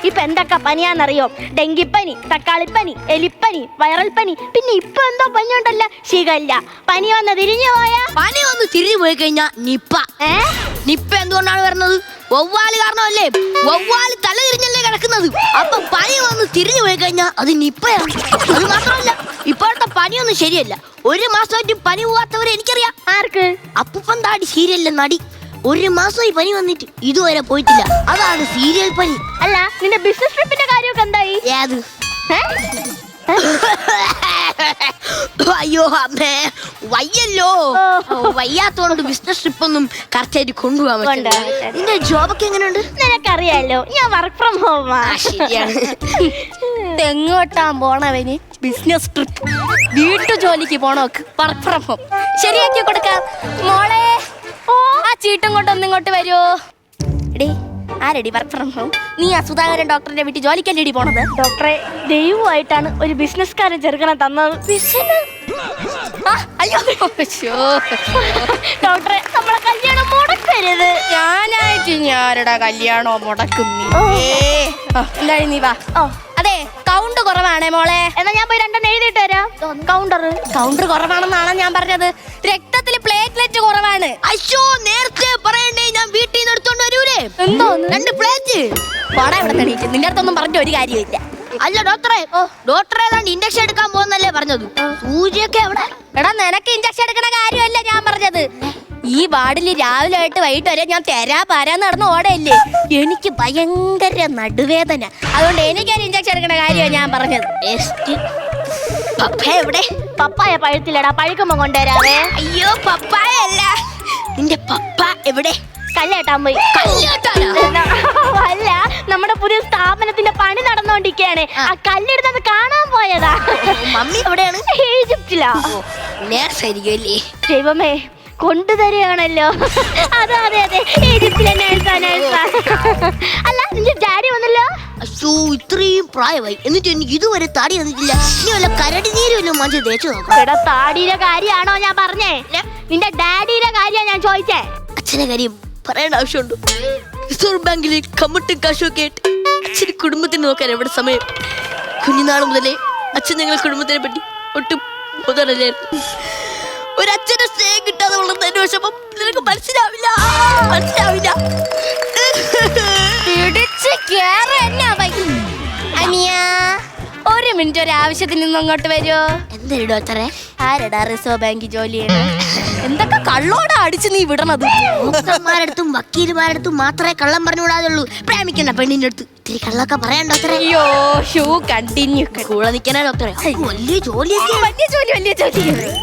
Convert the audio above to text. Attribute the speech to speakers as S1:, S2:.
S1: ഇപ്പൊ എന്തൊക്കെ പനിയാന്നറിയോ? ഡെങ്കിപ്പനി, തക്കാളിപ്പനി, എലിപ്പനി, വൈറൽ പനി, പിന്നെ ഇപ്പൊ എന്തോ പനി ഉണ്ടല്ലോ, ശിഖല്ല. പനി വന്ന് തിരിഞ്ഞു പോയാ?
S2: പനി വന്ന് തിരിഞ്ഞു പോയി കഴിഞ്ഞാ നിപ്പ. നിപ്പ എന്തുകൊണ്ടാണ് വരുന്നത്? വവ്വാല് കാരണമല്ലേ? വവ്വാല് തല തിരിഞ്ഞല്ലേ കിടക്കുന്നത്. അപ്പൊ പനി വന്ന് തിരിഞ്ഞു പോയി കഴിഞ്ഞാ അത് നിപ്പയാണ്. അത് മാത്രമല്ല, ഇപ്പോഴത്തെ പനിയൊന്നും ശരിയല്ല. 1 മാസമായിട്ട് പനി പോവാത്തവരെ എനിക്കറിയാം.
S1: ആർക്ക്?
S2: അപ്പൂപ്പൻ താടി സീരിയലിലെ നടി 1 മാസമായി പനി വന്നിട്ട് ഇതുവരെ പോയിട്ടില്ല. അതാണ് സീരിയൽ പനി.
S1: അല്ല, നിന്റെ ബിസിനസ് ട്രിപ്പിന്റെ കാര്യമൊക്കെ എന്തായി?
S2: ഏത്? അയ്യോ അമ്മേ, വയ്യല്ലോ. വയ്യാത്തോണ്ട് ബിസിനസ് ട്രിപ്പ് ഒന്നും കറക്റ്റായിട്ട് കൊണ്ടുപോകാൻ പറ്റില്ല. നിന്റെ ജോബൊക്കെ എങ്ങനെയുണ്ട്?
S1: നിനക്കറിയാലോ, ഞാൻ വർക്ക് ഫ്രം ഹോമാ.
S2: ശരിയാണ്.
S3: എങ്ങോട്ടാ പോണവന്? Business trip. വീട്ടു ജോലിക്ക് പോണോക്ക് വർക്ക് ഫ്രം ഹോം ശരിയാക്കി കൊടുക്കാം. മോളെ, ആ ചീട്ടും കൊണ്ട് ഒന്നിങ്ങോട്ട് വരുമോ? എടേ, ആരടി വർക്ക് ഫ്രം ഹോം? നീ ആ സുധാകരൻ ഡോക്ടറിന്റെ വീട്ടിൽ ജോലിക്കല്ലേടി പോണത്?
S1: ഡോക്ടറെ, ദൈവമായിട്ടാണ് ഒരു ബിസിനസ്സുകാരൻ ചെറുക്കനെ തന്നത്.
S3: അയ്യോ
S1: ഡോക്ടറെ, നമ്മളെ കല്യാണം മുടക്കരുത്.
S3: ഞാനായിട്ട് ഞാരുടെ കല്യാണോ മുടക്കുന്നി? എന്തായി നീ വാ. അതെ, കൗണ്ട് കുറവാണേ മോളെ.
S1: എന്നാ ഞാൻ പോയി 2 എഴുതിയിട്ട് വരാം.
S3: കൗണ്ടർ കുറവാണെന്നാണ് ഞാൻ പറഞ്ഞത്. രക്തത്തിൽ പ്ലേറ്റ്ലെറ്റ് കുറവാണ്.
S2: അയ്യോ, നേരത്തെ പറയണ്ടേ, ഞാൻ വീട്ടിൽ നിന്ന് എടുത്തോണ്ട് വരൂലേ.
S3: എന്തോ
S2: 2 പ്ലേറ്റ്.
S3: പോടാ ഇവിടെ തണീറ്റ്. നിന്റെ അടുത്തൊന്നും പറഞ്ഞ ഒരു കാര്യമില്ല.
S2: അല്ല ഡോക്ടറെ, ഡോക്ടറെ ഏതാണ്ട് ഇൻഡക്ഷൻ എടുക്കാൻ പോകുന്നല്ലേ പറഞ്ഞത്. സൂചിയൊക്കെ എവിടെ?
S3: എടാ, നിനക്ക് ഇഞ്ചക്ഷൻ എടുക്കണ കാര്യമല്ല ഞാൻ പറഞ്ഞത്. ഈ വാർഡിൽ രാവിലെ ആയിട്ട് വൈകിട്ട് വരെ ഞാൻ പാരാന്ന് നടന്ന് ഓടയല്ലേ. എനിക്ക് ഭയങ്കര നടുവേദന. അതുകൊണ്ട് എനിക്കൊരു ഇഞ്ചക്ഷൻ എടുക്കണ കാര്യമാണ് ഞാൻ പറഞ്ഞത്.
S2: പപ്പായ എവിടെ?
S1: പപ്പായ പഴുത്തില്ലടാ, പഴുക്കുമ്പോ കൊണ്ടുവരാവേ.
S2: അയ്യോ, പപ്പായ അല്ല, നിന്റെ പപ്പ എവിടെ?
S1: കല്ലേട്ടാൻ പോയി. അല്ല, നമ്മുടെ പുതിയ സ്ഥാപനത്തിന്റെ പണി നടന്നുകൊണ്ടിരിക്കുകയാണ്. ആ കല്ലെടുത്തത് കാണാൻ പോയതാ.
S2: മമ്മി എവിടെയാണ്?
S1: ഈജിപ്തിലാ.
S2: നേഴ്സായിരിക്കുമല്ലേ?
S1: ദൈവമേ, കൊണ്ടുതരികയാണല്ലോ. അതെ അതെ അതെ, ഈജിപ്തിലെ നേഴ്സാ. അല്ല, നിന്റെ ഡാഡി വന്നല്ലോ.
S2: അയ്യോ, ഇത്രയും പ്രായമായി എന്നിട്ട് എനിക്ക് ഇതുവരെ താടി വന്നിട്ടില്ല. ഇനി വല്ല കരടി നീര് വല്ല മനുഷ്യ തേച്ചു നോക്കാം.
S1: എടാ, താടിയുടെ കാര്യമാണോ ഞാൻ പറഞ്ഞേ? നിന്റെ ഡാഡിയുടെ കാര്യ ഞാൻ ചോദിച്ചേ.
S2: അച്ഛനെ കാര്യം പറയേണ്ട ആവശ്യമുണ്ടോ? റിസർവ് ബാങ്കിലെ കമ്മട്ടും കാശുമൊക്കെ ആയിട്ട് അച്ഛന് കുടുംബത്തിന് നോക്കാൻ എവിടെ സമയം? കുഞ്ഞുനാൾ മുതലേ അച്ഛൻ ഞങ്ങൾ കുടുംബത്തിനെ പറ്റി ഒട്ടും മുതലായിരുന്നു. ഒരച്ഛനെ സ്നേഹം കിട്ടാതെ വളർന്നതിന്റെ വിഷമം നിനക്ക് മനസ്സിലാവില്ല.
S3: ഒരു മിനിറ്റ്, ഒരു ആവശ്യത്തിന് നിന്ന് അങ്ങോട്ട് വരുമോ?
S2: എന്തൊരു ഡോക്ടറെ?
S3: ആരടാ റിസർവ് ബാങ്കിൽ ജോലി ചെയ്യണം? എന്തൊക്കെ കള്ളോടാ അടിച്ച് നീ വിടണത്?
S2: ഡോക്ടർമാരടുത്തും വക്കീലുമാരടുത്തും മാത്രമേ കള്ളം പറഞ്ഞുകൂടാതുള്ളൂ. പ്രേമിക്കണ്ട പെണ്ണിന്റെ അടുത്ത് ഇത്തിരി കള്ളൊക്കെ പറയാൻ ഡോക്ടറെ.
S3: അയ്യോ, ഷൂ കണ്ടിന്യൂ.
S2: കൂടെ നിൽക്കാനാ ഡോക്ടറെ? വലിയ ജോലിയൊക്കെ.
S3: വലിയ ജോലി